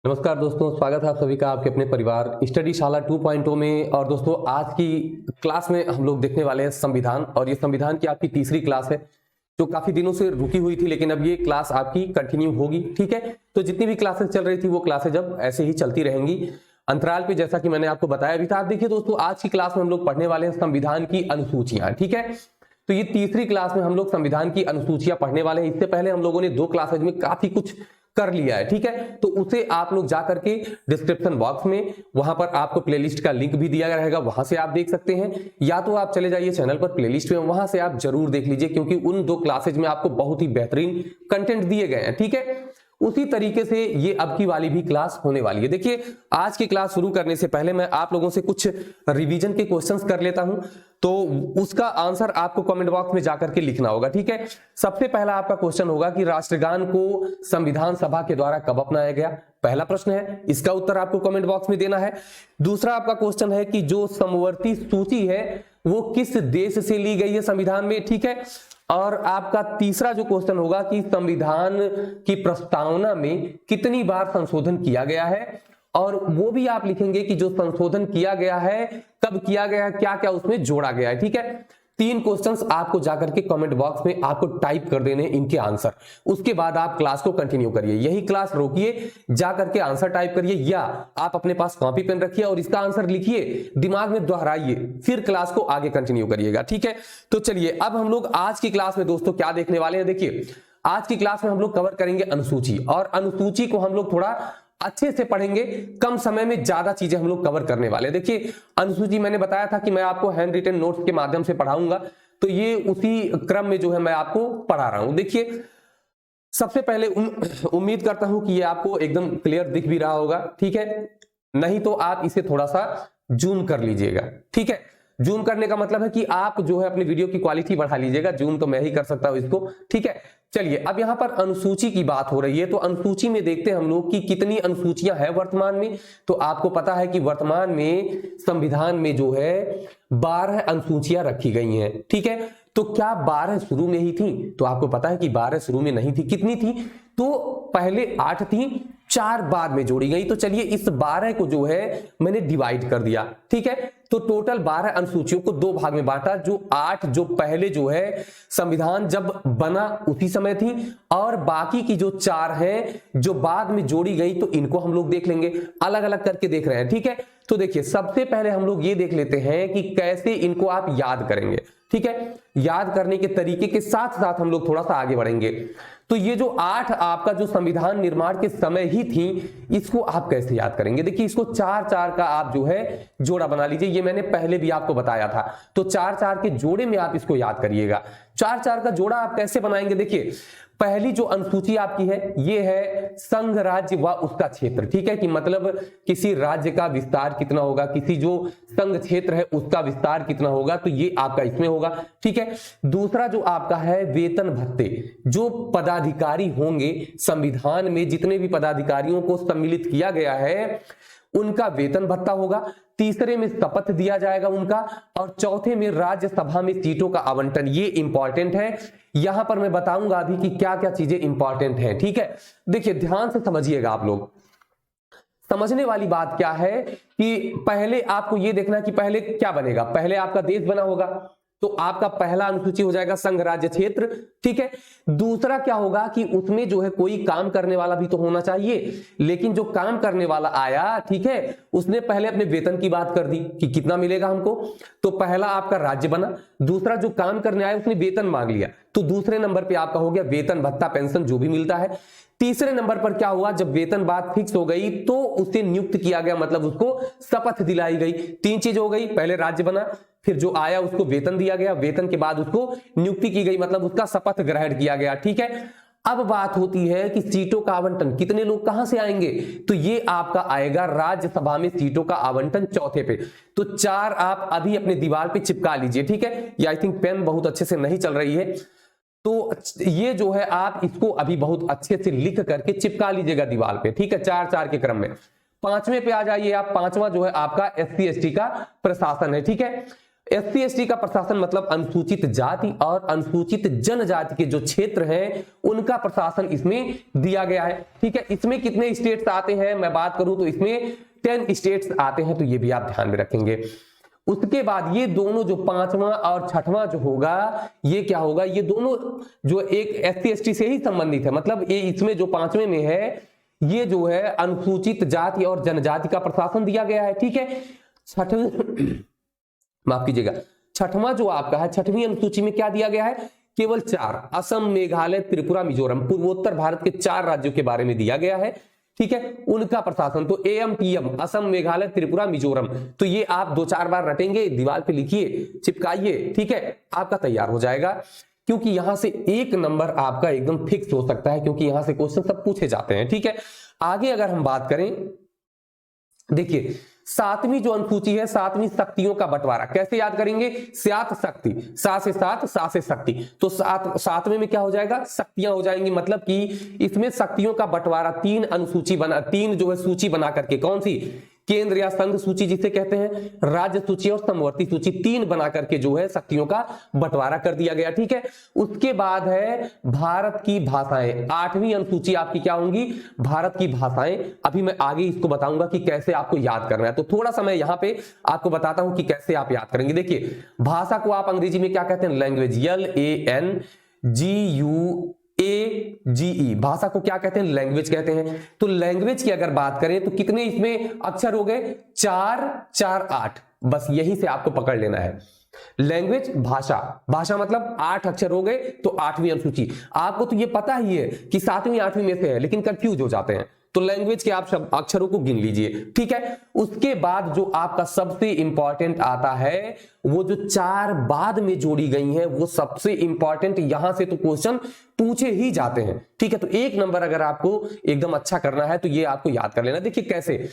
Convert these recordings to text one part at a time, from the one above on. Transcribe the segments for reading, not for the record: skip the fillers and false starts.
नमस्कार दोस्तों, स्वागत है आप सभी का आपके अपने परिवार स्टडी शाला 2.0 में। और दोस्तों आज की क्लास में हम लोग देखने वाले हैं संविधान, और ये संविधान की आपकी तीसरी क्लास है जो काफी दिनों से रुकी हुई थी, लेकिन अब ये क्लास आपकी कंटिन्यू होगी। ठीक है, तो जितनी भी क्लासेस चल रही थी वो क्लासेज अब ऐसे ही चलती रहेंगी अंतराल पे, जैसा कि मैंने आपको बताया भी था। आप देखिए दोस्तों, आज की क्लास में हम लोग पढ़ने वाले हैं संविधान की अनुसूचियां। ठीक है, तो ये तीसरी क्लास में हम लोग संविधान की अनुसूचियां पढ़ने वाले हैं। इससे पहले हम लोगों ने 2 क्लासेज में काफी कुछ कर लिया है। ठीक है, तो उसे आप लोग जा करके डिस्क्रिप्शन बॉक्स में वहां पर आपको प्लेलिस्ट का लिंक भी दिया रहेगा, वहां से आप देख सकते हैं, या तो आप चले जाइए चैनल पर प्लेलिस्ट में, वहां से आप जरूर देख लीजिए, क्योंकि उन 2 क्लासेज में आपको बहुत ही बेहतरीन कंटेंट दिए गए हैं। ठीक है, उसी तरीके से ये अब की वाली भी क्लास होने वाली है। देखिए, आज की क्लास शुरू करने से पहले मैं आप लोगों से कुछ रिवीजन के क्वेश्चंस कर लेता हूं, तो उसका आंसर आपको कमेंट बॉक्स में जाकर के लिखना होगा। ठीक है, सबसे पहला आपका क्वेश्चन होगा कि राष्ट्रगान को संविधान सभा के द्वारा कब अपनाया गया। पहला प्रश्न है, इसका उत्तर आपको कमेंट बॉक्स में देना है। दूसरा आपका क्वेश्चन है कि जो समवर्ती सूची है वो किस देश से ली गई है संविधान में। ठीक है, और आपका तीसरा जो क्वेश्चन होगा कि संविधान की प्रस्तावना में कितनी बार संशोधन किया गया है, और वो भी आप लिखेंगे कि जो संशोधन किया गया है कब किया गया है, क्या क्या उसमें जोड़ा गया है। ठीक है, 3 क्वेश्चंस आपको जाकर के कमेंट बॉक्स में आपको टाइप कर देने इनके आंसर, उसके बाद आप क्लास को कंटिन्यू करिए। यही क्लास रोकिए, जाकर के आंसर टाइप करिए, या आप अपने पास कॉपी पेन रखिए और इसका आंसर लिखिए, दिमाग में दोहराइए, फिर क्लास को आगे कंटिन्यू करिएगा। ठीक है, तो चलिए अब हम लोग आज की क्लास में दोस्तों क्या देखने वाले हैं। देखिए, आज की क्लास में हम लोग कवर करेंगे अनुसूची, और अनुसूची को हम लोग थोड़ा अच्छे से पढ़ेंगे, कम समय में ज्यादा चीजें हम लोग कवर करने वाले हैं। देखिए, अनुसूची मैंने बताया था कि मैं आपको हैंड रिटन नोट्स के माध्यम से पढ़ाऊंगा, तो ये उसी क्रम में जो है मैं आपको पढ़ा रहा हूं। देखिए, सबसे पहले उम्मीद करता हूं कि ये आपको एकदम क्लियर दिख भी रहा होगा। ठीक है, नहीं तो आप इसे थोड़ा सा जूम कर लीजिएगा। ठीक है, जूम करने का मतलब है कि आप जो है अपनी वीडियो की क्वालिटी बढ़ा लीजिएगा, जूम तो मैं ही कर सकता हूं इसको। ठीक है, चलिए अब यहां पर अनुसूची की बात हो रही है, तो अनुसूची में देखते हैं हम लोग कि कितनी अनुसूचियां हैं वर्तमान में। तो आपको पता है कि वर्तमान में संविधान में जो है 12 अनुसूचियां रखी गई हैं। ठीक है, तो क्या 12 शुरू में ही थी? तो आपको पता है कि 12 शुरू में नहीं थी। कितनी थी? तो पहले 8 थी, 4 बाद में जोड़ी गई। तो चलिए इस 12 को जो है मैंने डिवाइड कर दिया। ठीक है, तो टोटल 12 अनुसूचियों को 2 भाग में बांटा, जो 8 जो पहले जो है संविधान जब बना उसी समय थी, और बाकी की जो 4 हैं जो बाद में जोड़ी गई, तो इनको हम लोग देख लेंगे, अलग अलग करके देख रहे हैं। ठीक है, तो देखिए सबसे पहले हम लोग ये देख लेते हैं कि कैसे इनको आप याद करेंगे। ठीक है, याद करने के तरीके के साथ साथ हम लोग थोड़ा सा आगे बढ़ेंगे। तो ये जो 8 आपका जो संविधान निर्माण के समय ही थी, इसको आप कैसे याद करेंगे। देखिए, इसको 4-4 का आप जो है जोड़ा बना लीजिए, ये मैंने पहले भी आपको बताया था। तो 4-4 के जोड़े में आप इसको याद करिएगा। 4-4 का जोड़ा आप कैसे बनाएंगे। देखिए, पहली जो अनुसूची आपकी है ये है संघ राज्य व उसका क्षेत्र। ठीक है, कि मतलब किसी राज्य का विस्तार कितना होगा, किसी जो संघ क्षेत्र है उसका विस्तार कितना होगा, तो ये आपका इसमें होगा। ठीक है, दूसरा जो आपका है वेतन भत्ते, जो पदाधिकारी होंगे संविधान में, जितने भी पदाधिकारियों को सम्मिलित किया गया है उनका वेतन भत्ता होगा। तीसरे में शपथ दिया जाएगा उनका, और चौथे में राज्यसभा में सीटों का आवंटन। ये इंपॉर्टेंट है, यहां पर मैं बताऊंगा अभी कि क्या क्या चीजें इंपॉर्टेंट है। ठीक है, देखिए ध्यान से समझिएगा आप लोग। समझने वाली बात क्या है कि पहले आपको यह देखना कि पहले क्या बनेगा। पहले आपका देश बना होगा, तो आपका पहला अनुसूची हो जाएगा संघ राज्य क्षेत्र। ठीक है, दूसरा क्या होगा कि उसमें जो है कोई काम करने वाला भी तो होना चाहिए, लेकिन जो काम करने वाला आया, ठीक है, उसने पहले अपने वेतन की बात कर दी कि कितना मिलेगा हमको, तो पहला आपका राज्य बना। दूसरा जो काम करने आया उसने वेतन मांग लिया, तो दूसरे नंबर पे आपका हो गया वेतन भत्ता पेंशन जो भी मिलता है। तीसरे नंबर पर क्या हुआ, जब वेतन बात फिक्स हो गई तो उसे नियुक्त किया गया, मतलब उसको शपथ दिलाई गई। 3 चीज हो गई, पहले राज्य बना, फिर जो आया उसको वेतन दिया गया, वेतन के बाद उसको नियुक्ति की गई, मतलब उसका शपथ ग्रहण किया गया। ठीक है, अब बात होती है कि सीटों का आवंटन, कितने लोग कहां से आएंगे, तो ये आपका आएगा राज्यसभा में सीटों का आवंटन चौथे पे। तो 4 आप अभी अपने दीवार पे चिपका लीजिए। ठीक है, ये आई थिंक पेन बहुत अच्छे से नहीं चल रही है, तो ये जो है आप इसको अभी बहुत अच्छे से लिख करके चिपका लीजिएगा दीवार पे। ठीक है, 4-4 के क्रम में। 5वें पे आ जाइए आप। 5वां जो है आपका SC ST का प्रशासन है। ठीक है, SC ST का प्रशासन मतलब अनुसूचित जाति और अनुसूचित जनजाति के जो क्षेत्र हैं उनका प्रशासन इसमें दिया गया है। ठीक है, इसमें कितने स्टेट्स आते हैं मैं बात करूं तो इसमें 10 स्टेट्स आते हैं, तो ये भी आप ध्यान में रखेंगे। उसके बाद ये दोनों जो 5वां और 6वां जो होगा ये क्या होगा, ये दोनों जो एक SC ST से ही संबंधित है, मतलब ये इसमें जो 5वें में है ये जो है अनुसूचित जाति और जनजाति का प्रशासन दिया गया है। ठीक है, माफ कीजिएगा, 6वां जो आपका है 6वीं अनुसूची में क्या दिया गया है, केवल 4 असम, मेघालय, त्रिपुरा, मिजोरम, पूर्वोत्तर भारत के 4 राज्यों के बारे में दिया गया है। ठीक है, उनका प्रशासन तो AMTM असम, मेघालय, त्रिपुरा, मिजोरम, तो ये आप 2-4 बार रटेंगे, दीवार पे लिखिए, चिपकाइए। ठीक है, आपका तैयार हो जाएगा, क्योंकि यहां से 1 नंबर आपका एकदम फिक्स हो सकता है, क्योंकि यहां से क्वेश्चन सब पूछे जाते हैं। ठीक है, आगे अगर हम बात करें, देखिए 7वीं जो अनुसूची है 7वीं शक्तियों का बंटवारा कैसे याद करेंगे, 7 शक्ति, 7 से 7, 7 से शक्ति, तो 7वें में क्या हो जाएगा, शक्तियां हो जाएंगी, मतलब कि इसमें शक्तियों का बंटवारा 3 जो है सूची बना करके, कौन सी, केंद्र या संघ सूची जिसे कहते हैं, राज्य सूची और समवर्ती सूची, 3 बना करके जो है शक्तियों का बंटवारा कर दिया गया। ठीक है, उसके बाद है भारत की भाषाएं, 8वीं अनुसूची आपकी क्या होंगी, भारत की भाषाएं। अभी मैं आगे इसको बताऊंगा कि कैसे आपको याद करना है, तो थोड़ा सा मैं यहां पे आपको बताता हूं कि कैसे आप याद करेंगे। देखिए भाषा को आप अंग्रेजी में क्या कहते हैं, लैंग्वेज, LANGUAGE, भाषा को क्या कहते हैं, लैंग्वेज कहते हैं। तो लैंग्वेज की अगर बात करें तो कितने इसमें अक्षर हो गए, 4 4 8, बस यही से आपको पकड़ लेना है। लैंग्वेज भाषा मतलब 8 अक्षर हो गए, तो 8वीं अनुसूची। आपको तो ये पता ही है कि 7वीं 8वीं में से है, लेकिन कंफ्यूज हो जाते हैं, तो लैंग्वेज के आप सब अक्षरों को गिन लीजिए। ठीक है, उसके बाद जो आपका सबसे इंपॉर्टेंट आता है, वो जो 4 बाद में जोड़ी गई हैं वो सबसे इंपॉर्टेंट, यहां से तो क्वेश्चन पूछे ही जाते हैं। ठीक है, तो 1 नंबर अगर आपको एकदम अच्छा करना है तो ये आपको याद कर लेना। देखिए कैसे,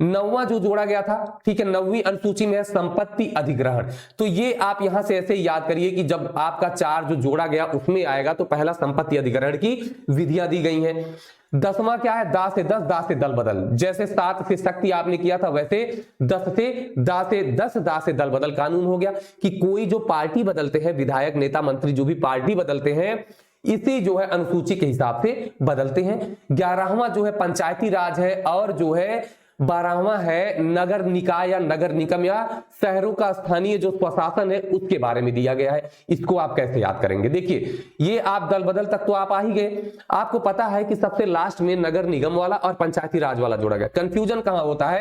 9वां जो जोड़ा गया था, ठीक है, 9वीं अनुसूची में है संपत्ति अधिग्रहण, तो ये आप यहां से ऐसे याद करिए कि जब आपका 4 जो जोड़ा गया उसमें आएगा तो पहला संपत्ति अधिग्रहण की विधियां दी गई हैं। 10वां क्या है, दा से 10, दा से दल बदल, जैसे 7 से शक्ति आपने किया था वैसे 10 से दा से 10, दा से दल बदल कानून हो गया कि कोई जो पार्टी बदलते हैं, विधायक, नेता, मंत्री जो भी पार्टी बदलते हैं, इसी जो है अनुसूची के हिसाब से बदलते हैं। 11वां जो है पंचायती राज है, और जो है 12वां है नगर निकाय या नगर निगम या शहरों का स्थानीय जो स्वशासन है उसके बारे में दिया गया है। इसको आप कैसे याद करेंगे, देखिए ये आप दल बदल तक तो आप आ ही गए। आपको पता है कि सबसे लास्ट में नगर निगम वाला और पंचायती राज वाला जोड़ा गया। कंफ्यूजन कहां होता है,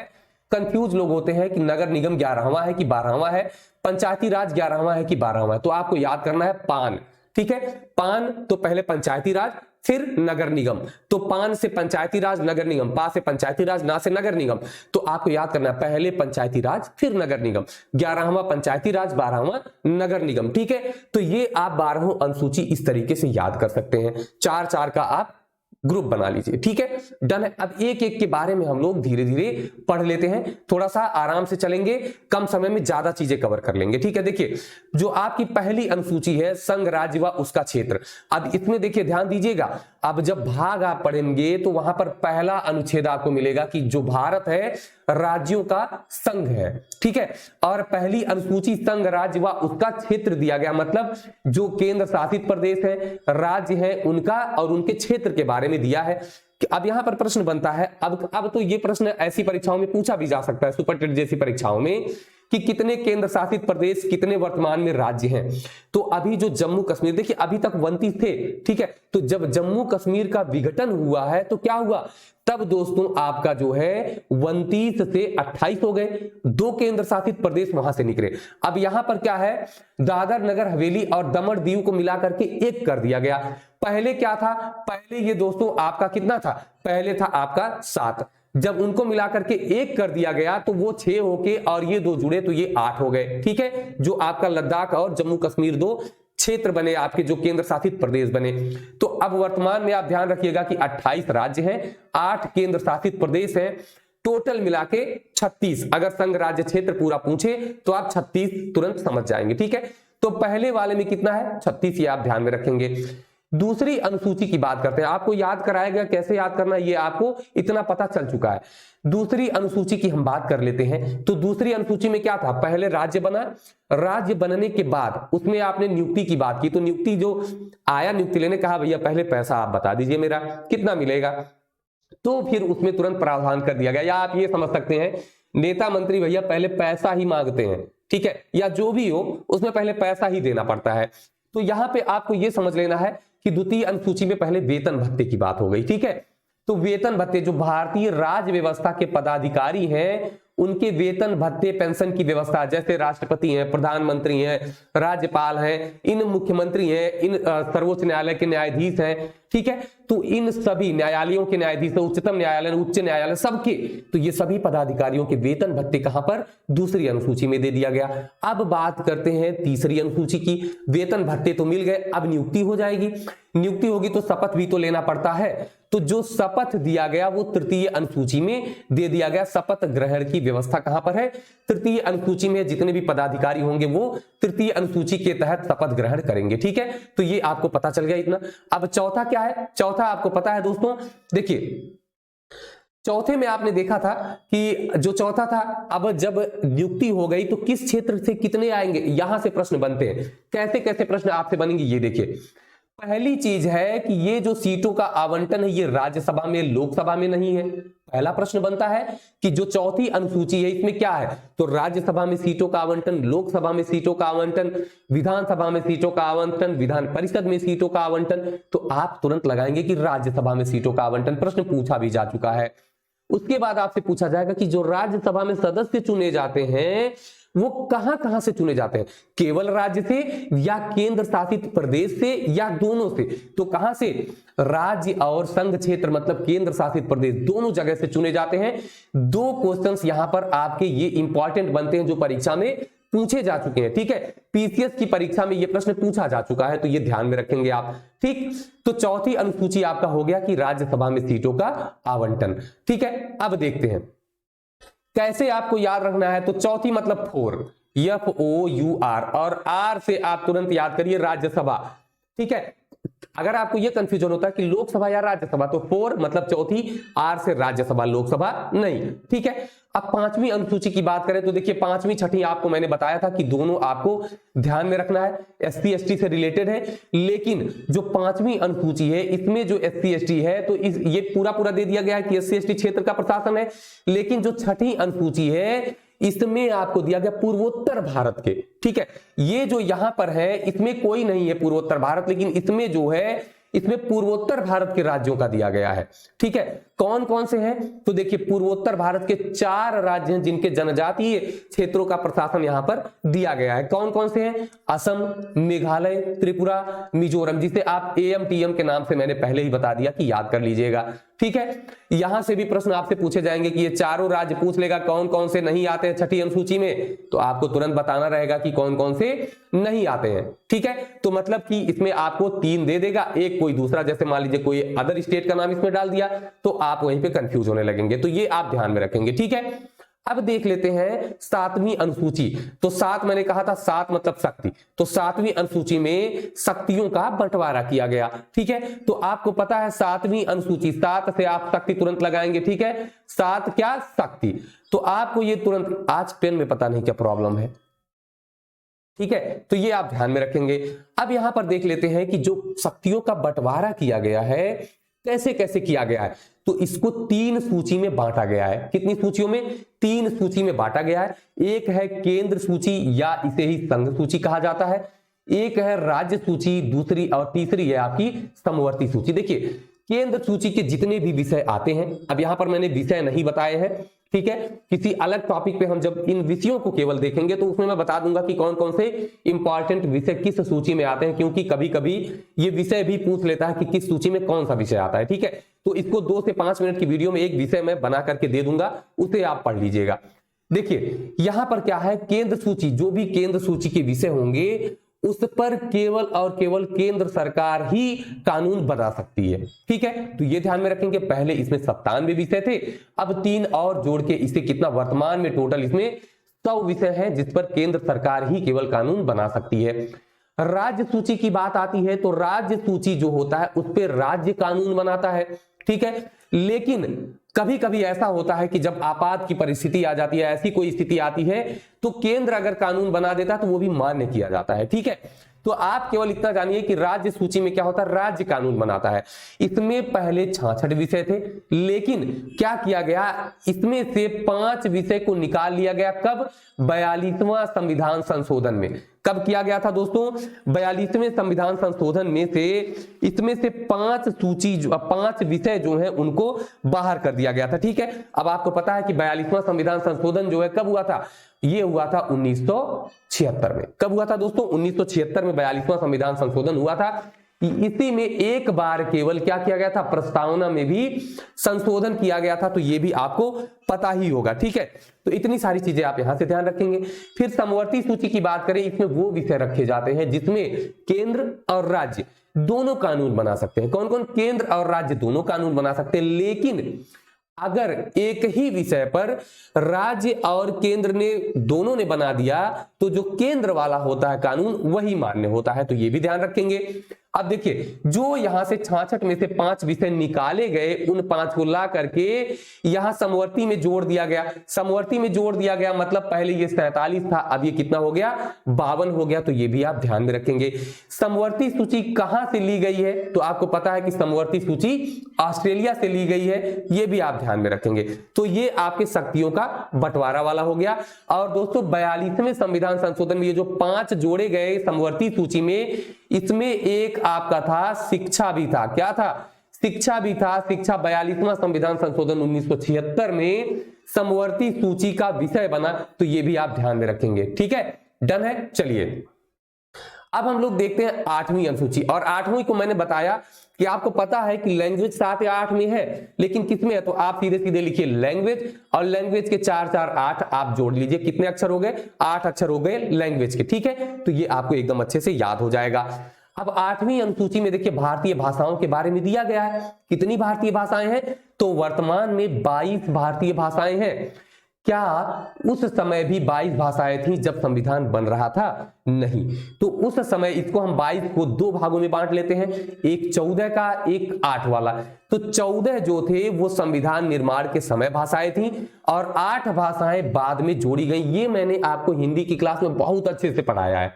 कंफ्यूज लोग होते हैं कि नगर निगम 11वां है कि 12वां है, पंचायती राज 11वां है कि 12वां है। तो आपको याद करना है पान, ठीक है, पान तो पहले पंचायती राज फिर नगर निगम, तो पान से पंचायती राज, नगर निगम, पा से पंचायती राज, ना से नगर निगम, तो आपको याद करना है पहले पंचायती राज फिर नगर निगम, 11वां पंचायती राज, 12वां नगर निगम। ठीक है, तो ये आप 12वीं अनुसूची इस तरीके से याद कर सकते हैं। 4-4 का आप ग्रुप बना लीजिए, ठीक है, डन है। अब एक एक के बारे में हम लोग धीरे धीरे पढ़ लेते हैं, थोड़ा सा आराम से चलेंगे, कम समय में ज्यादा चीजें कवर कर लेंगे। ठीक है, देखिए जो आपकी पहली अनुसूची है संघ राज्य व उसका क्षेत्र, अब इसमें देखिए ध्यान दीजिएगा, अब जब भाग आप पढ़ेंगे तो वहां पर पहला अनुच्छेद आपको मिलेगा कि जो भारत है राज्यों का संघ है, ठीक है, और पहली अनुसूची संघ राज्य व उसका क्षेत्र दिया गया, मतलब जो केंद्र शासित प्रदेश है, राज्य है, उनका और उनके क्षेत्र के बारे में दिया है। अब यहां पर प्रश्न बनता है, अब तो ये प्रश्न ऐसी परीक्षाओं में पूछा भी जा सकता है, सुपर टेट जैसी परीक्षाओं में, कि कितने केंद्र शासित प्रदेश, कितने वर्तमान में राज्य हैं। तो अभी जो जम्मू कश्मीर, देखिए अभी तक 29 थे, ठीक है, तो जब जम्मू कश्मीर का विघटन हुआ है तो क्या हुआ, तब दोस्तों आपका जो है 29 से 28 हो गए, 2 केंद्र शासित प्रदेश वहां से निकले। अब यहां पर क्या है, दादर नगर हवेली और दमन दीव को मिलाकर के 1 कर दिया गया। पहले क्या था, पहले ये दोस्तों आपका कितना था, पहले था आपका 7, जब उनको मिलाकर के 1 कर दिया गया तो वो 6 होके और ये 2 जुड़े तो ये 8 हो गए। ठीक है, जो आपका लद्दाख और जम्मू कश्मीर 2 क्षेत्र बने, आपके जो केंद्र शासित प्रदेश बने। तो अब वर्तमान में आप ध्यान रखिएगा कि 28 राज्य हैं, 8 केंद्र शासित प्रदेश हैं, टोटल मिला के 36। अगर संघ राज्य क्षेत्र पूरा पूछे तो आप 36 तुरंत समझ जाएंगे। ठीक है, तो पहले वाले में कितना है, 36, ये आप ध्यान में रखेंगे। दूसरी अनुसूची की बात करते हैं। आपको याद कराया गया, कैसे याद करना ये आपको इतना पता चल चुका है। दूसरी अनुसूची की हम बात कर लेते हैं। तो दूसरी अनुसूची में क्या था, पहले राज्य बना, राज्य बनने के बाद उसमें आपने नियुक्ति की बात की। तो नियुक्ति जो आया, नियुक्ति लेने कहा भैया पहले पैसा आप बता दीजिए मेरा कितना मिलेगा, तो फिर उसमें तुरंत प्रावधान कर दिया गया। या आप ये समझ सकते हैं नेता मंत्री भैया पहले पैसा ही मांगते हैं, ठीक है, या जो भी हो उसमें पहले पैसा ही देना पड़ता है। तो यहां पे आपको ये समझ लेना है कि द्वितीय अनुसूची में पहले वेतन भत्ते की बात हो गई, ठीक है। तो वेतन भत्ते जो भारतीय राज्य व्यवस्था के पदाधिकारी हैं उनके वेतन भत्ते पेंशन की व्यवस्था, जैसे राष्ट्रपति हैं, प्रधानमंत्री हैं, राज्यपाल हैं, इन मुख्यमंत्री हैं, इन सर्वोच्च न्यायालय के न्यायाधीश हैं, ठीक है। तो इन सभी न्यायालयों के न्यायाधीश, उच्चतम न्यायालय, उच्च न्यायालय, सबके, तो ये सभी पदाधिकारियों के वेतन भत्ते कहां पर, दूसरी अनुसूची में दे दिया गया। अब बात करते हैं तीसरी अनुसूची की। वेतन भत्ते तो मिल गए, अब नियुक्ति हो जाएगी। नियुक्ति होगी तो शपथ भी तो लेना पड़ता है। तो जो शपथ दिया गया वो तृतीय अनुसूची में दे दिया गया। शपथ ग्रहण की व्यवस्था कहां पर है, तृतीय अनुसूची में। जितने भी पदाधिकारी होंगे वो तृतीय अनुसूची के तहत शपथ ग्रहण करेंगे, ठीक है। तो ये आपको पता चल गया इतना। अब चौथा क्या है, चौथा आपको पता है दोस्तों, देखिए चौथे में आपने देखा था कि जो चौथा था, अब जब नियुक्ति हो गई तो किस क्षेत्र से कितने आएंगे, यहां से प्रश्न बनते हैं। कैसे कैसे प्रश्न आपसे बनेंगे ये देखिए। पहली चीज है कि ये जो सीटों का आवंटन है ये राज्यसभा में, लोकसभा में नहीं है। पहला प्रश्न बनता है कि जो चौथी अनुसूची है इसमें क्या है, तो राज्यसभा में सीटों का आवंटन, लोकसभा में सीटों का आवंटन, विधानसभा में सीटों का आवंटन, विधान परिषद में सीटों का आवंटन। तो आप तुरंत लगाएंगे कि राज्यसभा में सीटों का आवंटन। प्रश्न पूछा भी जा चुका है। उसके बाद आपसे पूछा जाएगा कि जो राज्यसभा में सदस्य चुने जाते हैं वो कहां कहां से चुने जाते हैं, केवल राज्य से या केंद्र शासित प्रदेश से या दोनों से। तो कहां से, राज्य और संघ क्षेत्र मतलब केंद्र शासित प्रदेश, दोनों जगह से चुने जाते हैं। दो क्वेश्चंस यहां पर आपके ये इंपॉर्टेंट बनते हैं जो परीक्षा में पूछे जा चुके हैं, ठीक है। पीसीएस की परीक्षा में ये प्रश्न पूछा जा चुका है, तो ये ध्यान में रखेंगे आप, ठीक। तो चौथी अनुसूची आपका हो गया कि राज्यसभा में सीटों का आवंटन, ठीक है। अब देखते हैं कैसे आपको याद रखना है। तो चौथी मतलब 4, FOUR, और आर से आप तुरंत याद करिए राज्यसभा, ठीक है। अगर आपको यह कंफ्यूजन होता है कि लोकसभा या राज्यसभा, तो 4 मतलब चौथी, आर से राज्यसभा, लोकसभा नहीं, ठीक है। अब पांचवी अनुसूची की बात करें तो देखिए पांचवी छठी आपको मैंने बताया था कि दोनों आपको ध्यान में रखना है, SC ST से रिलेटेड है। लेकिन जो पांचवी अनुसूची है इसमें जो SC ST है तो ये पूरा दे दिया गया है कि SC ST क्षेत्र का प्रशासन है। लेकिन जो छठी अनुसूची है इसमें आपको दिया गया पूर्वोत्तर भारत के, ठीक है। ये जो यहां पर है इसमें कोई नहीं है पूर्वोत्तर भारत, लेकिन इसमें जो है इसमें पूर्वोत्तर भारत के राज्यों का दिया गया है, ठीक है। कौन कौन से हैं, तो देखिए पूर्वोत्तर भारत के 4 राज्य हैं जिनके जनजातीय क्षेत्रों का प्रशासन यहां पर दिया गया है। कौन कौन से हैं, असम, मेघालय, त्रिपुरा, मिजोरम, जिसे आप AMTM के नाम से मैंने पहले ही बता दिया कि याद कर लीजिएगा, ठीक है। यहां से भी प्रश्न आपसे पूछे जाएंगे कि ये चारों राज्य पूछ लेगा कौन कौन से नहीं आते हैं छठी अनुसूची में, तो आपको तुरंत बताना रहेगा कि कौन कौन से नहीं आते हैं, ठीक है। तो मतलब कि इसमें आपको 3 दे देगा, एक कोई दूसरा, जैसे मान लीजिए कोई अदर स्टेट का नाम इसमें डाल दिया तो आप वहीं पे कंफ्यूज होने लगेंगे। तो ये आप ध्यान में रखेंगे, ठीक है। अब देख लेते हैं 7वीं अनुसूची। तो 7 मैंने कहा था 7 मतलब शक्ति, तो 7वीं अनुसूची में शक्तियों का बंटवारा किया गया, ठीक है। तो आपको पता है 7वीं अनुसूची, 7 से आप शक्ति तुरंत लगाएंगे, ठीक है। 7 क्या, शक्ति। तो आपको ये तुरंत, आज पेन में पता नहीं क्या प्रॉब्लम है, ठीक है। तो ये आप ध्यान में रखेंगे। अब यहां पर देख लेते हैं कि जो शक्तियों का बंटवारा किया गया है कैसे कैसे किया गया है। तो इसको 3 सूची में बांटा गया है। कितनी सूचियों में, 3 सूची में बांटा गया है। एक है केंद्र सूची या इसे ही संघ सूची कहा जाता है, एक है राज्य सूची, दूसरी और तीसरी है आपकी समवर्ती सूची। देखिए केंद्र सूची के जितने भी विषय आते हैं, अब यहां पर मैंने विषय नहीं बताए हैं, ठीक है। किसी अलग टॉपिक पे हम जब इन विषयों को केवल देखेंगे तो उसमें मैं बता दूंगा कि कौन कौन से इंपॉर्टेंट विषय किस सूची में आते हैं, क्योंकि कभी कभी ये विषय भी पूछ लेता है कि किस सूची में कौन सा विषय आता है, ठीक है। तो इसको 2 से 5 मिनट की वीडियो में एक विषय मैं बना करके दे दूंगा, उसे आप पढ़ लीजिएगा। देखिए यहां पर क्या है, केंद्र सूची, जो भी केंद्र सूची के विषय होंगे उस पर केवल और केवल केंद्र सरकार ही कानून बना सकती है, ठीक है। तो ये ध्यान में रखेंगे। पहले इसमें 97 विषय थे, अब 3 और जोड़ के इसे कितना, वर्तमान में टोटल इसमें 100 विषय हैं जिस पर केंद्र सरकार ही केवल कानून बना सकती है। राज्य सूची की बात आती है तो राज्य सूची जो होता है उस पर राज्य कानून बनाता है, ठीक है। लेकिन कभी कभी ऐसा होता है कि जब आपात की परिस्थिति आ जाती है, ऐसी कोई स्थिति आती है तो केंद्र अगर कानून बना देता है तो वो भी मान्य किया जाता है, ठीक है। तो आप केवल इतना जानिए कि राज्य सूची में क्या होता है, राज्य कानून बनाता है। इसमें पहले 66 विषय थे, लेकिन क्या किया गया, इसमें से 5 विषय को निकाल लिया गया। कब? 42वां संविधान संशोधन में। कब किया गया था दोस्तों? 42वें संविधान संशोधन में से इसमें से 5 विषय जो है उनको बाहर कर दिया गया था, ठीक है। अब आपको पता है कि 42वां संविधान संशोधन जो है कब हुआ था? ये हुआ था 1976 में। कब हुआ था दोस्तों? 1976 में 42वां संविधान संशोधन हुआ था। इसी में एक बार केवल क्या किया गया था, प्रस्तावना में भी संशोधन किया गया था, तो ये भी आपको पता ही होगा, ठीक है। तो इतनी सारी चीजें आप यहां से ध्यान रखेंगे। फिर समवर्ती सूची की बात करें, इसमें वो विषय रखे जाते हैं जिसमें केंद्र और राज्य दोनों कानून बना सकते हैं। कौन कौन? केंद्र और राज्य दोनों कानून बना सकते हैं, लेकिन अगर एक ही विषय पर राज्य और केंद्र ने दोनों ने बना दिया तो जो केंद्र वाला होता है कानून वही मान्य होता है, तो ये भी ध्यान रखेंगे। अब देखिए, जो यहां से 66 में से 5 विषय निकाले गए, उन 5 को ला करके यहां समवर्ती में जोड़ दिया गया। समवर्ती में जोड़ दिया गया मतलब पहले ये 47 था, अब ये कितना हो गया? 52 हो गया, तो ये भी आप ध्यान में रखेंगे। समवर्ती सूची कहां से ली गई है? तो आपको पता है कि समवर्ती सूची ऑस्ट्रेलिया से ली गई है, ये भी आप ध्यान में रखेंगे। तो ये आपके शक्तियों का बंटवारा वाला हो गया। और दोस्तों 42वें संविधान संशोधन में ये जो 5 जोड़े गए समवर्ती सूची में, इसमें एक आपका था शिक्षा भी था। क्या था? शिक्षा भी था। शिक्षा 42वां संविधान संशोधन 1976 में समवर्ती सूची का विषय बना, तो ये भी आप ध्यान में रखेंगे, ठीक है। डन है। चलिए अब हम लोग देखते हैं 8वीं अनुसूची। और 8वीं को मैंने बताया कि आपको पता है कि लैंग्वेज 7 या 8 में है, लेकिन किसमें है? तो आप सीधे सीधे लिखिए लैंग्वेज, और लैंग्वेज के 4 4 8 आप जोड़ लीजिए। कितने अक्षर हो गए? 8 अक्षर हो गए लैंग्वेज के, ठीक है। तो ये आपको एकदम अच्छे से याद हो जाएगा। अब 8वीं अनुसूची में देखिए भारतीय भाषाओं के बारे में दिया गया है। कितनी भारतीय भाषाएं हैं? तो वर्तमान में 22 भारतीय भाषाएं हैं। क्या उस समय भी 22 भाषाएं थी जब संविधान बन रहा था? नहीं। तो उस समय इसको हम 22 को 2 भागों में बांट लेते हैं, एक 14 का, एक 8 वाला। तो 14 जो थे वो संविधान निर्माण के समय भाषाएं थी, और 8 भाषाएं बाद में जोड़ी गई। ये मैंने आपको हिंदी की क्लास में बहुत अच्छे से पढ़ाया है,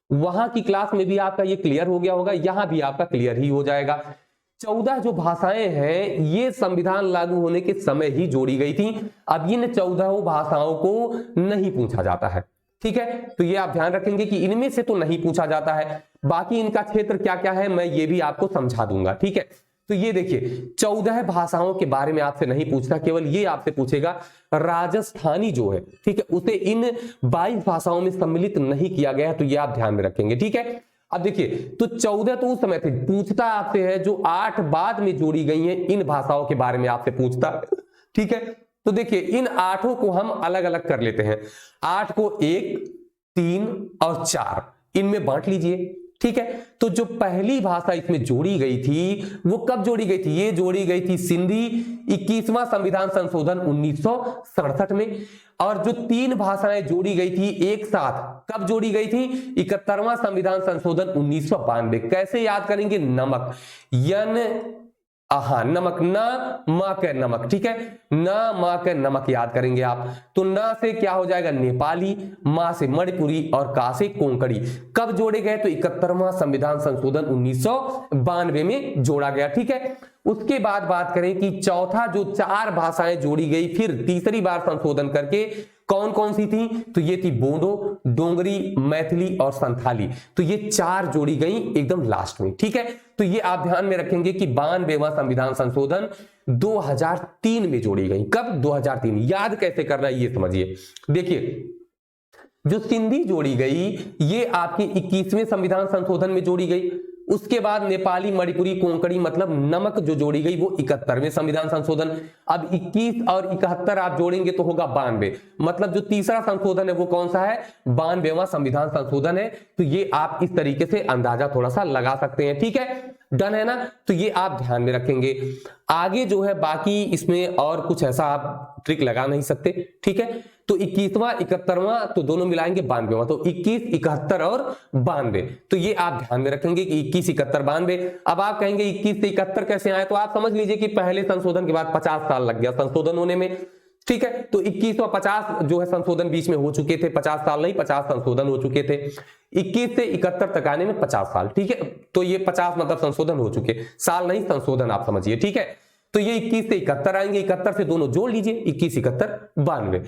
वहां की क्लास में भी आपका ये क्लियर हो गया होगा, यहां भी आपका क्लियर ही हो जाएगा। 14 जो भाषाएं हैं ये संविधान लागू होने के समय ही जोड़ी गई थी। अब इन 14 भाषाओं को नहीं पूछा जाता है, ठीक है। तो ये आप ध्यान रखेंगे कि इनमें से तो नहीं पूछा जाता है, बाकी इनका क्षेत्र क्या क्या है मैं ये भी आपको समझा दूंगा, ठीक है। तो ये देखिए 14 भाषाओं के बारे में आपसे नहीं पूछता, केवल ये आपसे पूछेगा राजस्थानी जो है, ठीक है, उसे इन 22 भाषाओं में सम्मिलित नहीं किया गया है, तो ये आप ध्यान में रखेंगे, ठीक है। अब देखिए, तो 14 तो उस समय थे, पूछता आपसे है जो 8 बाद में जोड़ी गई हैं, इन भाषाओं के बारे में आपसे पूछता है, ठीक है। तो देखिए इन 8 को हम अलग अलग कर लेते हैं। 8 को 1, 3 और 4 इनमें बांट लीजिए, ठीक है। तो जो पहली भाषा इसमें जोड़ी गई थी वो कब जोड़ी गई थी? ये जोड़ी गई थी सिंधी 21वां संविधान संशोधन 1967 में। और जो 3 भाषाएं जोड़ी गई थी एक साथ, कब जोड़ी गई थी? 71वां संविधान संशोधन 1992। कैसे याद करेंगे? नमक, नमक, न मां के नमक, ठीक है, न मां के नमक याद करेंगे आप। तो न से क्या हो जाएगा? नेपाली, मां से मणिपुरी और का से कोंकणी। कब जोड़े गए? तो 71वां संविधान संशोधन 1992 में जोड़ा गया, ठीक है। उसके बाद बात करें कि चौथा जो 4 भाषाएं जोड़ी गई फिर तीसरी बार संशोधन करके, कौन कौन सी थी? तो ये थी बोडो, डोंगरी, मैथिली और संथाली। तो ये 4 जोड़ी गई एकदम लास्ट में, ठीक है। तो ये आप ध्यान में रखेंगे कि 92वां संविधान संशोधन 2003 में जोड़ी गई। कब? 2003। याद कैसे करना है ये समझिए। देखिए जो सिंधी जोड़ी गई ये आपके 21वें संविधान संशोधन में जोड़ी गई। उसके बाद नेपाली, मणिपुरी, कोंकणी मतलब नमक जो जोड़ी गई वो 71वें संविधान संशोधन। अब 21 और 71 आप जोड़ेंगे तो होगा 92, मतलब जो तीसरा संशोधन है वो कौन सा है? 92वां संविधान संशोधन है। तो ये आप इस तरीके से अंदाजा थोड़ा सा लगा सकते हैं, ठीक है। डन है ना। तो ये आप ध्यान में रखेंगे। आगे जो है बाकी इसमें और कुछ ऐसा आप ट्रिक लगा नहीं सकते, ठीक है। तो 21वां 71वां तो दोनों मिलाएंगे 92वां, तो 21 71 और 92, तो ये आप ध्यान में रखेंगे कि 21 71 92। अब आप कहेंगे 21 से 71 कैसे आए, तो आप समझ लीजिए कि पहले संशोधन के बाद 50 साल लग गया संशोधन होने में, ठीक है। तो 21 और 50 जो है संशोधन बीच में हो चुके थे, 50 साल नहीं 50 संशोधन हो चुके थे। 21 से 71 तक आने में 50 साल, ठीक है। तो ये 50 मतलब संशोधन हो चुके, साल नहीं संशोधन आप समझिए, ठीक है। तो ये 21 से 71 आएंगे, 71 से दोनों जोड़ लीजिए, 21 71 92।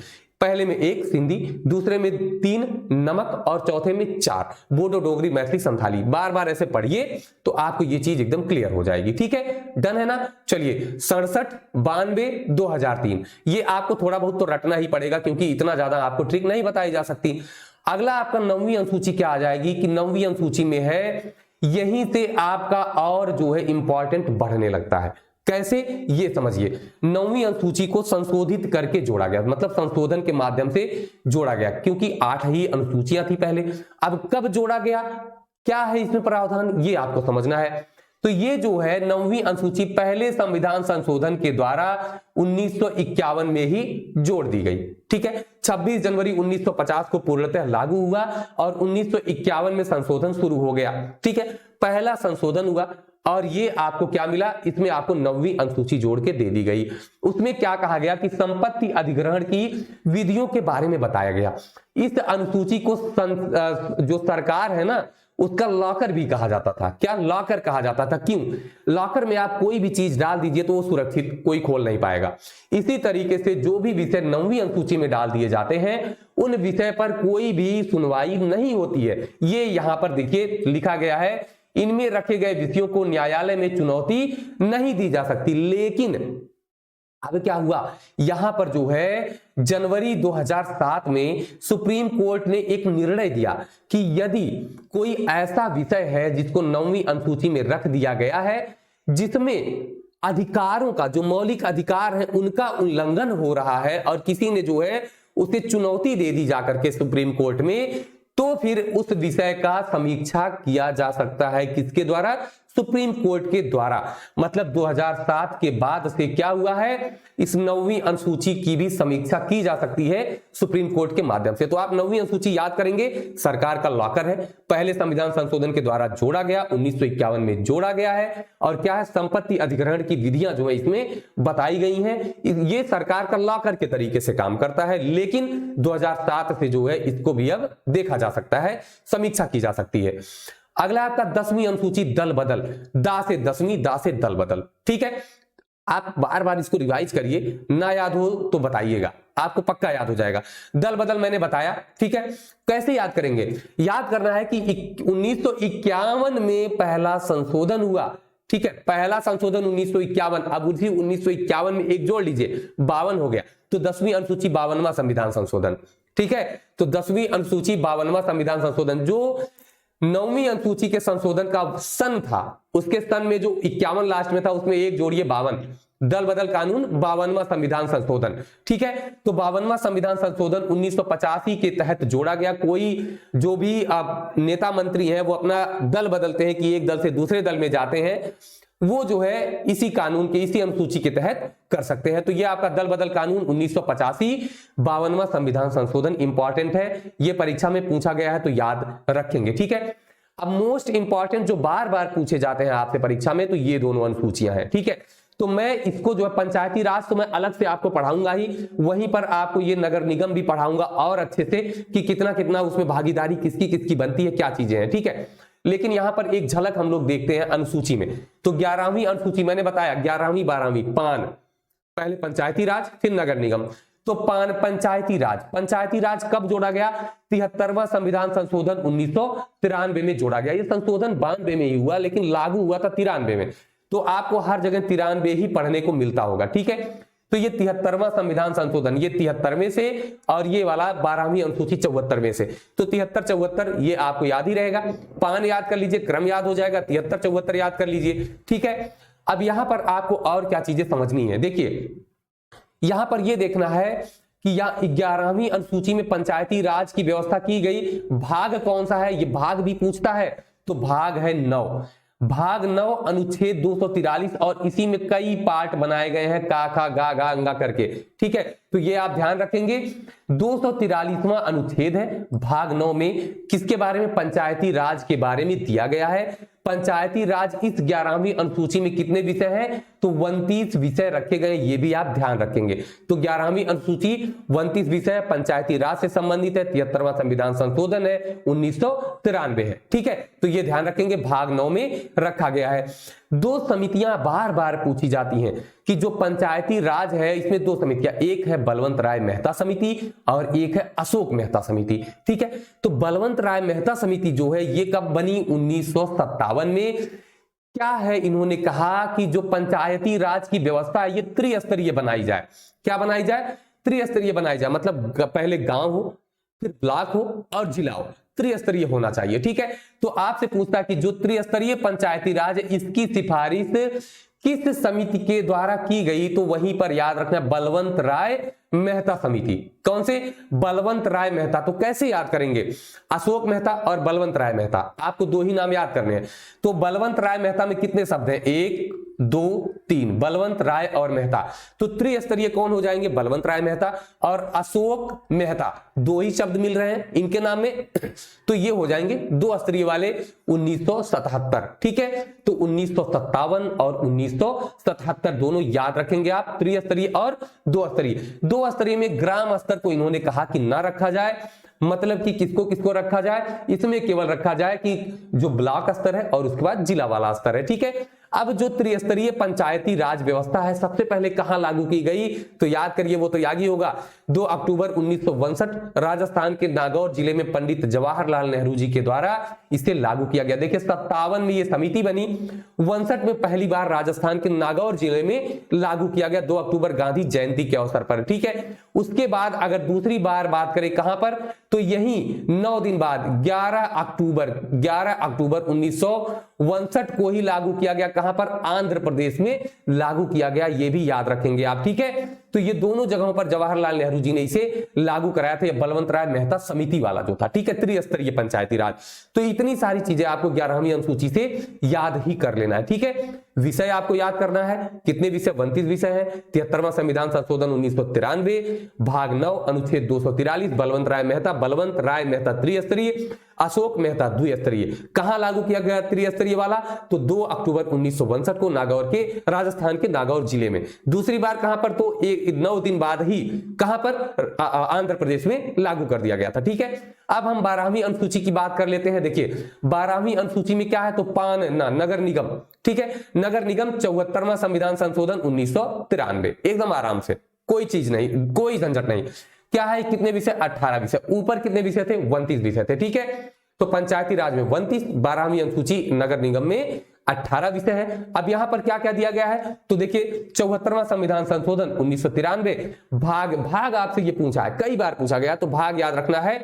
पहले में 1 सिंधी, दूसरे में 3 नमक और चौथे में 4 बोडो डोगरी मैथिली संथाली। बार बार ऐसे पढ़िए तो आपको ये चीज एकदम क्लियर हो जाएगी, ठीक है। डन है ना। चलिए 67 92 2003, ये आपको थोड़ा बहुत तो रटना ही पड़ेगा क्योंकि इतना ज्यादा आपको ट्रिक नहीं बताई जा सकती। अगला आपका 9वीं अनुसूची क्या आ जाएगी कि 9वीं अनुसूची में है, यहीं से आपका और जो है इंपॉर्टेंट बढ़ने लगता है। कैसे, ये समझिए। 9वीं अनुसूची को संशोधित करके जोड़ा गया, मतलब संशोधन के माध्यम से जोड़ा गया, क्योंकि 8 ही अनुसूचियां थी पहले। अब कब जोड़ा गया, क्या है इसमें प्रावधान, ये आपको समझना है। तो ये जो है 9वीं अनुसूची पहले संविधान संशोधन के द्वारा 1951 में ही जोड़ दी गई, ठीक है। 26 जनवरी 1950 को पूर्णतः लागू हुआ और 1951 में संशोधन शुरू हो गया, ठीक है। पहला संशोधन हुआ और ये आपको क्या मिला, इसमें आपको 9वीं अनुसूची जोड़ के दे दी गई। उसमें क्या कहा गया कि संपत्ति अधिग्रहण की विधियों के बारे में बताया गया। इस अनुसूची को जो सरकार है ना, उसका लॉकर भी कहा जाता था। क्या लॉकर कहा जाता था, क्यों? लॉकर में आप कोई भी चीज डाल दीजिए तो वो सुरक्षित, कोई खोल नहीं पाएगा। इसी तरीके से जो भी विषय 9वीं अनुसूची में डाल दिए जाते हैं उन विषय पर कोई भी सुनवाई नहीं होती है। ये यहां पर देखिए लिखा गया है, इनमें रखे गए विषयों को न्यायालय में चुनौती नहीं दी जा सकती। लेकिन अब क्या हुआ, यहां पर जो है जनवरी 2007 में सुप्रीम कोर्ट ने एक निर्णय दिया कि यदि कोई ऐसा विषय है जिसको 9वीं अनुसूची में रख दिया गया है जिसमें अधिकारों का, जो मौलिक अधिकार है उनका उल्लंघन हो रहा है और किसी ने जो है उसे चुनौती दे दी जाकर के सुप्रीम कोर्ट में, तो फिर उस विषय का समीक्षा किया जा सकता है। किसके द्वारा? सुप्रीम कोर्ट के द्वारा। मतलब 2007 के बाद से क्या हुआ है, इस 9वीं अनुसूची की भी समीक्षा की जा सकती है सुप्रीम कोर्ट के माध्यम से। तो आप 9वीं अनुसूची याद करेंगे, सरकार का लॉकर है, पहले संविधान संशोधन के द्वारा जोड़ा गया, 1951 में जोड़ा गया है। और क्या है, संपत्ति अधिग्रहण की विधियां जो है इसमें बताई गई हैं। ये सरकार का लॉकर के तरीके से काम करता है, लेकिन 2007 से जो है इसको भी अब देखा जा सकता है, समीक्षा की जा सकती है। अगला आपका 10वीं अनुसूची दल बदल, दा से 10वीं, दा से दल बदल, ठीक है। आप बार बार इसको रिवाइज करिए, ना याद हो तो बताइएगा, आपको पक्का याद हो जाएगा। दल बदल मैंने बताया, ठीक है। कैसे याद करेंगे, याद करना है कि 1951 में पहला संशोधन हुआ, ठीक है। पहला संशोधन 1951, अब उसी 1951 में एक जोड़ लीजिए, 52 हो गया, तो 10वीं अनुसूची 52वां संविधान संशोधन, ठीक है। तो 10वीं अनुसूची 52वां संविधान संशोधन, जो 9वीं अनुसूची के संशोधन का सन था, उसके सन में जो 51 लास्ट में था उसमें एक जोड़िए 52, दल बदल कानून 52वां संविधान संशोधन, ठीक है। तो 52वां संविधान संशोधन 1985 के तहत जोड़ा गया। कोई जो भी नेता मंत्री हैं वो अपना दल बदलते हैं कि एक दल से दूसरे दल में जाते हैं, वो जो है इसी कानून के, इसी अनुसूची के तहत कर सकते हैं। तो ये आपका दल बदल कानून 1985 52वां संविधान संशोधन इंपॉर्टेंट है, ये परीक्षा में पूछा गया है तो याद रखेंगे, ठीक है। अब मोस्ट इंपॉर्टेंट जो बार बार पूछे जाते हैं आपसे परीक्षा में, तो ये दोनों अनुसूचियां हैं, ठीक है। तो मैं इसको जो है पंचायती राज तो मैं अलग से आपको पढ़ाऊंगा ही, वहीं पर आपको ये नगर निगम भी पढ़ाऊंगा और अच्छे से कि कितना कितना उसमें भागीदारी किसकी किसकी बनती है, क्या चीजें हैं, ठीक है। लेकिन यहां पर एक झलक हम लोग देखते हैं अनुसूची में। तो 11वीं अनुसूची मैंने बताया, 11वीं 12वीं पान, पहले पंचायती राज फिर नगर निगम। तो पान पंचायती राज, पंचायती राज कब जोड़ा गया? 73वां संविधान संशोधन 1993 में जोड़ा गया। ये संशोधन 92 में ही हुआ लेकिन लागू हुआ था 93 में। तो आपको हर जगह 93 ही पढ़ने को मिलता होगा, ठीक है। तो ये 73वां संविधान संशोधन, ये 73वें से, और ये वाला 12वीं अनुसूची 74वें से। तो 73 74 ये आपको याद ही रहेगा, पान याद कर लीजिए, क्रम याद हो जाएगा, 73 74 याद कर लीजिए, ठीक है। अब यहां पर आपको और क्या चीजें समझनी है, देखिए यहां पर ये देखना है कि यहाँ 11वीं अनुसूची में पंचायती राज की व्यवस्था की गई। भाग कौन सा है, ये भाग भी पूछता है, तो भाग है 9। भाग 9 अनुच्छेद 243 और इसी में कई पार्ट बनाए गए हैं, का खा गा गा अंगा करके। ठीक है, तो ये आप ध्यान रखेंगे। 243वां अनुच्छेद है, भाग 9 में किसके बारे में? पंचायती राज के बारे में दिया गया है। पंचायती राज इस 11वीं अनुसूची में कितने विषय हैं? तो 29 विषय रखे गए, ये भी आप ध्यान रखेंगे। तो 11वीं अनुसूची 29 विषय पंचायती राज से संबंधित है। 73वां संविधान संशोधन है, 1993 है। ठीक है, तो ये ध्यान रखेंगे, भाग 9 में रखा गया है। दो समितियां बार बार पूछी जाती हैं कि जो पंचायती राज है इसमें दो समितियां, एक है बलवंत राय मेहता समिति और एक है अशोक मेहता समिति। ठीक है, तो बलवंत राय मेहता समिति जो है ये कब बनी? 1957 में। क्या है, इन्होंने कहा कि जो पंचायती राज की व्यवस्था है ये त्रिस्तरीय बनाई जाए। क्या बनाई जाए? त्रिस्तरीय बनाई जाए, मतलब पहले गांव हो, फिर ब्लॉक हो और जिला हो, त्रिस्तरीय होना चाहिए। ठीक है, तो आपसे पूछता है कि जो त्रिस्तरीय पंचायती राज है इसकी सिफारिश किस समिति के द्वारा की गई? तो वहीं पर याद रखना, बलवंत राय मेहता समिति। कौन से? बलवंत राय मेहता। तो कैसे याद करेंगे? अशोक मेहता और बलवंत राय मेहता, आपको दो ही नाम याद करने हैं। तो बलवंत राय मेहता में कितने शब्द हैं? 1 2 3, बलवंत राय और मेहता। तो त्रिस्तरीय कौन हो जाएंगे? बलवंत राय मेहता और अशोक मेहता, दो ही शब्द मिल रहे हैं इनके नाम में, तो ये हो जाएंगे दो स्तरीय वाले 1977। ठीक है, तो 1957 और 1977 दोनों याद रखेंगे आप, त्रिस्तरीय और दो स्तरीय। दो स्तरीय में ग्राम स्तर को इन्होंने कहा कि ना रखा जाए, मतलब कि किसको किसको रखा जाए? इसमें केवल रखा जाए कि जो ब्लॉक स्तर है और उसके बाद जिला वाला स्तर है। ठीक है, अब जो त्रिस्तरीय पंचायती राज व्यवस्था है सबसे पहले कहां लागू की गई? तो याद करिए, वो तो याद ही होगा, 2 अक्टूबर 1962 राजस्थान के नागौर जिले में पंडित जवाहरलाल नेहरू जी के द्वारा इसे लागू किया गया। देखिए 57 में ये समिति बनी, 62 में पहली बार राजस्थान के नागौर जिले में लागू किया गया, 2 अक्टूबर गांधी जयंती के अवसर पर। ठीक है, उसके बाद अगर दूसरी बार बात करें कहां पर, तो यही 9 दिन बाद 11 अक्टूबर 1962 को ही लागू किया गया। कहां पर? आंध्र प्रदेश में लागू किया गया, ये भी याद रखेंगे आप। ठीक है, तो ये दोनों जगहों पर जवाहरलाल नेहरू जी ने इसे लागू कराया था, ये बलवंत राय मेहता समिति वाला जो था। ठीक है, त्रिस्तरीय पंचायती राज। तो इतनी सारी चीजें आपको 11वीं अनुसूची से याद ही कर लेना है। ठीक है, विषय आपको याद करना है, कितने विषय? 29 विषय है। 73वां संविधान संशोधन 1993, भाग 9 अनुच्छेद 243, बलवंत राय मेहता त्रिस्तरीय, अशोक मेहता द्विस्तरीय। कहां लागू किया गया त्रिस्तरीय वाला? तो 2 अक्टूबर 1962 को नागौर के, राजस्थान के नागौर जिले में। दूसरी बार कहां पर? तो 9 दिन बाद ही कहां पर? आंध्र प्रदेश में लागू कर दिया गया था। ठीक है, अब हम 12वीं अनुसूची की बात कर लेते हैं। देखिए 12वीं अनुसूची में क्या है? तो नगर निगम। ठीक है, नगर निगम 74वां संविधान संशोधन 1993, एकदम आराम से, कोई चीज नहीं, कोई झंझट नहीं। क्या है? कितने विषय? 18 विषय। ऊपर कितने विषय थे? 29 विषय थे। ठीक है, तो पंचायती राज में 29, 12वीं अनुसूची नगर निगम में 18 विषय है। अब यहां पर क्या क्या दिया गया है? तो देखिए 74वां संविधान संशोधन 1993, भाग आपसे ये पूछा है, कई बार पूछा गया, तो भाग याद रखना है,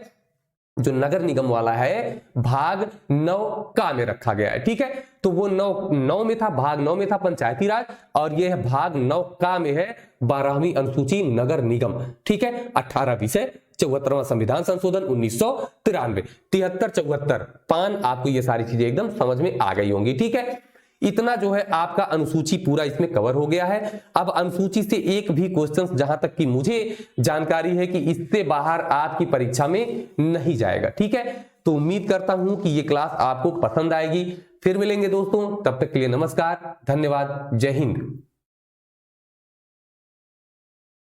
जो नगर निगम वाला है भाग 9 का में रखा गया है। ठीक है, तो वो 9 में था, भाग 9 में था पंचायती राज, और ये है भाग 9 का में है 12वीं अनुसूची नगर निगम। ठीक है, 18 विषय, 74वां संविधान संशोधन 1993, 73 74 पान, आपको ये सारी चीजें एकदम समझ में आ गई होंगी। ठीक है, इतना जो है आपका अनुसूची पूरा इसमें कवर हो गया है। अब अनुसूची से एक भी क्वेश्चन जहां तक कि मुझे जानकारी है कि इससे बाहर आपकी परीक्षा में नहीं जाएगा। ठीक है, तो उम्मीद करता हूं कि ये क्लास आपको पसंद आएगी। फिर मिलेंगे दोस्तों, तब तक के लिए नमस्कार, धन्यवाद, जय हिंद।